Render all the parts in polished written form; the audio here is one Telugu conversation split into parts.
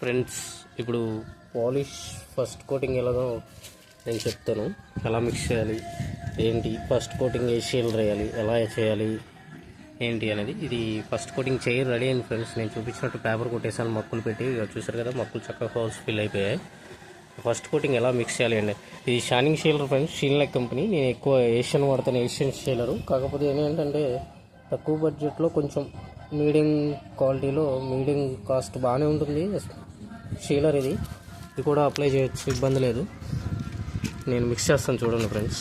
ఫ్రెండ్స్, ఇప్పుడు పాలిష్ ఫస్ట్ కోటింగ్ ఎలాగో నేను చెప్తాను. ఎలా మిక్స్ చేయాలి, ఏంటి, ఫస్ట్ కోటింగ్ ఏ షీల్డర్ వేయాలి, ఎలా చేయాలి ఏంటి అనేది. ఇది ఫస్ట్ కోటింగ్ చైర్ రెడీ అయింది ఫ్రెండ్స్. నేను చూపించినట్టు పేపర్ కొట్టేసాను, మక్కులు పెట్టి. చూసారు కదా, మక్కులు చక్కగా హోల్స్ ఫిల్ అయిపోయాయి. ఫస్ట్ కోటింగ్ ఎలా మిక్స్ చేయాలి అండి. ఇది షైనింగ్ షీలర్ ఫ్రెండ్స్, షీన్లెక్ కంపెనీ. నేను ఎక్కువ ఏషియన్ వాడతాను, ఏషియన్ షీలరు. కాకపోతే ఏంటంటే తక్కువ బడ్జెట్లో కొంచెం మీడియం క్వాలిటీలో మీడియం కాస్ట్ బాగానే ఉంటుంది షీలర్. ఇది కూడా అప్లై చేయొచ్చు, ఇబ్బంది లేదు. నేను మిక్స్ చేస్తాను చూడండి ఫ్రెండ్స్.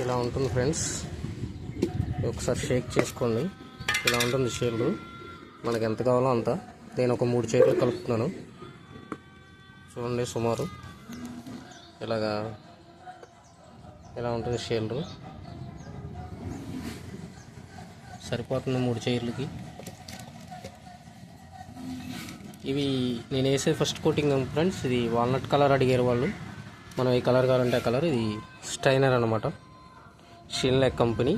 ఇలా ఉంటుంది ఫ్రెండ్స్, ఒకసారి షేక్ చేసుకోండి. ఇలా ఉంటుంది షీలరు. మనకి ఎంత కావాలో అంత. నేను ఒక 3 చైర్లు కలుపుతున్నాను చూడండి. సుమారు ఇలా ఉంటుంది షీలరు. సరిపోతుంది 3 చైర్లకి. ఇవి నేను వేసే ఫస్ట్ కోటింగ్ ఫ్రెండ్స్. ఇది వాల్నట్ కలర్ అడిగారు వాళ్ళు. మనం ఏ కలర్ కావాలంటే ఆ కలర్. ఇది స్టైనర్ అనమాట, షీన్లెక్ కంపెనీ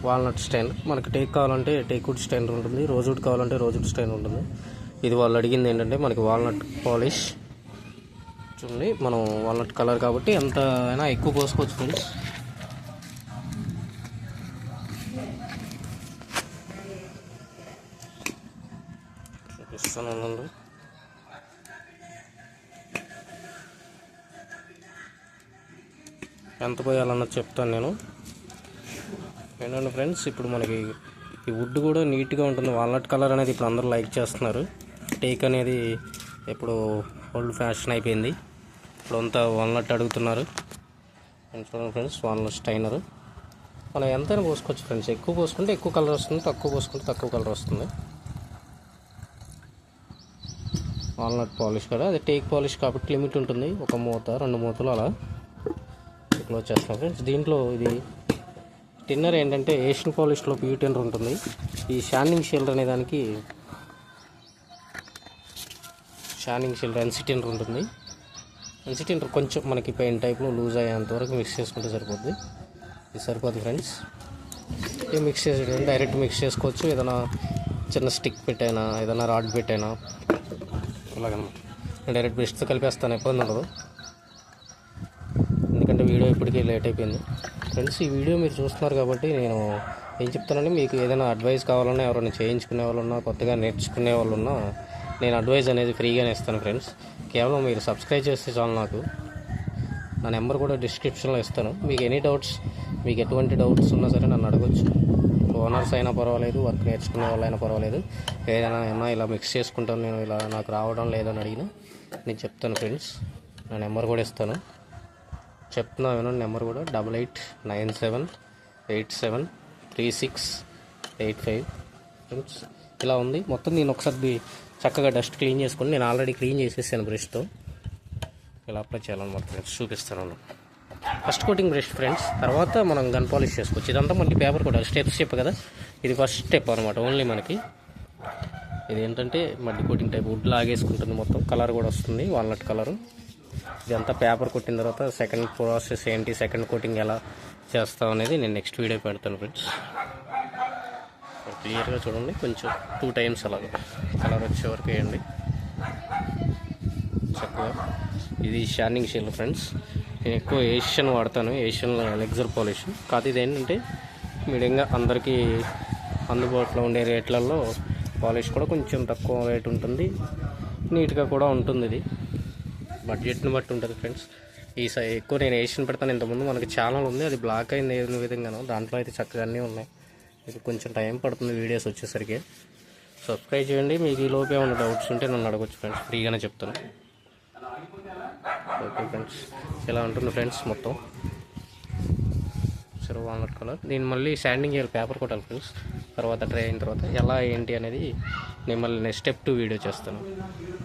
వాల్నట్ స్టైనర్. మనకి టేక్ కావాలంటే టేక్వుడ్ స్టైనర్ ఉంటుంది, రోజ్వుడ్ కావాలంటే రోజ్వుడ్ స్టైనర్ ఉంటుంది. ఇది వాళ్ళు అడిగింది ఏంటంటే మనకి వాల్నట్ పాలిష్. చూడండి, మనం వాల్నట్ కలర్ కాబట్టి ఎంత అయినా ఎక్కువ పోసుకోవచ్చు ఫ్రెండ్స్. చూపిస్తాను, ఎంత పోయాలన్నది చెప్తాను నేను. ఏంటంటే ఫ్రెండ్స్, ఇప్పుడు మనకి ఈ వుడ్ కూడా నీట్గా ఉంటుంది. వాల్నట్ కలర్ అనేది ఇప్పుడు అందరూ లైక్ చేస్తున్నారు. టేక్ అనేది ఇప్పుడు ఓల్డ్ ఫ్యాషన్ అయిపోయింది. ఇప్పుడు అంతా వాల్నట్ అడుగుతున్నారు. చూడండి ఫ్రెండ్స్, వాల్నట్ స్టైనర్. మనం ఎంతైనా పోసుకోవచ్చు ఫ్రెండ్స్. ఎక్కువ పోసుకుంటే ఎక్కువ కలర్ వస్తుంది, తక్కువ పోసుకుంటే తక్కువ కలర్ వస్తుంది. వాల్నట్ పాలిష్ కదా, అది టేక్ పాలిష్ కాబట్టి లిమిట్ ఉంటుంది. 1 మూత 2 మూతలు అలా క్లోజ్ చేస్తాం ఫ్రెండ్స్. దీంట్లో ఇది టిన్నర్ ఏంటంటే ఏషియన్ పాలిష్లో ప్యూ టిన్నర్ ఉంటుంది. ఈ షైనింగ్ షీల్డర్ అనే దానికి షైనింగ్ షీల్డర్ ఎన్సీ టిన్నర్ ఉంటుంది. ఎన్సీ టిన్నర్ కొంచెం మనకి పెయిన్ టైప్లో లూజ్ అయ్యేంత వరకు మిక్స్ చేసుకుంటే సరిపోద్ది. ఇది సరిపోద్ది ఫ్రెండ్స్. ఇది మిక్స్ చేసి డైరెక్ట్ మిక్స్ చేసుకోవచ్చు. ఏదైనా చిన్న స్టిక్ పెట్టైనా, ఏదైనా రాడ్ పెట్టైనా అలాగనమాట. నేను డైరెక్ట్ బ్రష్తో కలిపేస్తాను, ఇబ్బంది ఉండదు. ఎందుకంటే వీడియో ఇప్పటికీ లేట్ అయిపోయింది ఫ్రెండ్స్. ఈ వీడియో మీరు చూస్తున్నారు కాబట్టి నేను ఏం చెప్తానంటే, మీకు ఏదైనా అడ్వైస్ కావాలన్నా, ఎవరైనా చేయించుకునే వాళ్ళు ఉన్నా, కొత్తగా నేర్చుకునే వాళ్ళు ఉన్నా, నేను అడ్వైస్ అనేది ఫ్రీగానే ఇస్తాను ఫ్రెండ్స్. కేవలం మీరు సబ్స్క్రైబ్ చేస్తే చాలు. నాకు నా నెంబర్ కూడా డిస్క్రిప్షన్లో ఇస్తాను. మీకు ఎనీ డౌట్స్, మీకు ఎటువంటి డౌట్స్ ఉన్నా సరే నన్ను అడగచ్చు. ఓనర్స్ అయినా పర్వాలేదు, వర్క్ నేర్చుకునే వాళ్ళు అయినా పర్వాలేదు. ఏదైనా ఇలా మిక్స్ చేసుకుంటాను నేను, ఇలా నాకు రావడం లేదని అడిగినా నేను చెప్తాను ఫ్రెండ్స్. నా నెంబర్ కూడా ఇస్తాను, చెప్తున్నా వినండి. నెంబర్ కూడా 8897873685 ఫ్రెండ్స్. ఇలా ఉంది మొత్తం. నేను ఒకసారి చక్కగా డస్ట్ క్లీన్ చేసుకుని, నేను ఆల్రెడీ క్లీన్ చేసేసాను బ్రష్తో. ఇలా అప్లై చేయాలన్నమాట ఫ్రెండ్స్, చూపిస్తాను. First coating brush friends. తర్వాత మనం గన్ పాలిష్ చేసుకోవచ్చు. ఇదంతా మళ్ళీ పేపర్ కొట్టాలి. స్టెప్స్ చెప్పు కదా, ఇది ఫస్ట్ స్టెప్ అనమాట. ఓన్లీ మనకి ఇది ఏంటంటే మళ్ళీ కోటింగ్ టైప్ వుడ్ లాగేసుకుంటుంది మొత్తం. కలర్ కూడా వస్తుంది, వాల్నట్ కలరు. ఇదంతా పేపర్ కొట్టిన తర్వాత సెకండ్ ప్రాసెస్ ఏంటి, సెకండ్ కోటింగ్ ఎలా చేస్తాం అనేది నేను నెక్స్ట్ వీడియో పెడతాను ఫ్రెండ్స్. క్లియర్గా చూడండి. కొంచెం 2 టైమ్స్ అలాగా కలర్ వచ్చే వరకు వేయండి చక్కగా. ఇది షైనింగ్ షీల్డర్ ఫ్రెండ్స్. నేను ఎక్కువ ఏషియన్ వాడతాను, ఏషియన్ లెగ్జర్ పాలిష్. కాదు ఇది ఏంటంటే మీడియంగా అందరికీ అందుబాటులో ఉండే రేట్లలో పాలిష్ కూడా కొంచెం తక్కువ రేట్ ఉంటుంది, నీట్గా కూడా ఉంటుంది. ఇది బడ్జెట్ని బట్టి ఉంటుంది ఫ్రెండ్స్. ఎక్కువ నేను ఏషియన్ పెడతాను. ఇంతకుముందు మనకి ఛానల్ ఉంది, అది బ్లాక్ అయింది ఏ విధంగానో. దాంట్లో అయితే చక్కగా అన్నీ ఉన్నాయి. ఇది కొంచెం టైం పడుతుంది వీడియోస్ వచ్చేసరికి. సబ్స్క్రైబ్ చేయండి. మీకు ఈ లోపే ఉన్న డౌట్స్ ఉంటే నన్ను అడగచ్చు ఫ్రెండ్స్, ఫ్రీగానే చెప్తాను. ఓకే ఫ్రెండ్స్, ఇలా ఉంటుంది ఫ్రెండ్స్ మొత్తం. సరే, వాల్నట్ కలర్. దీన్ని మళ్ళీ శాండింగ్ చేయాలి, పేపర్ కొట్టాలి ఫ్రెండ్స్. తర్వాత డ్రై అయిన తర్వాత ఎలా ఏంటి అనేది నేను మళ్ళీ నెక్స్ట్ స్టెప్ 2 వీడియో చేస్తాను.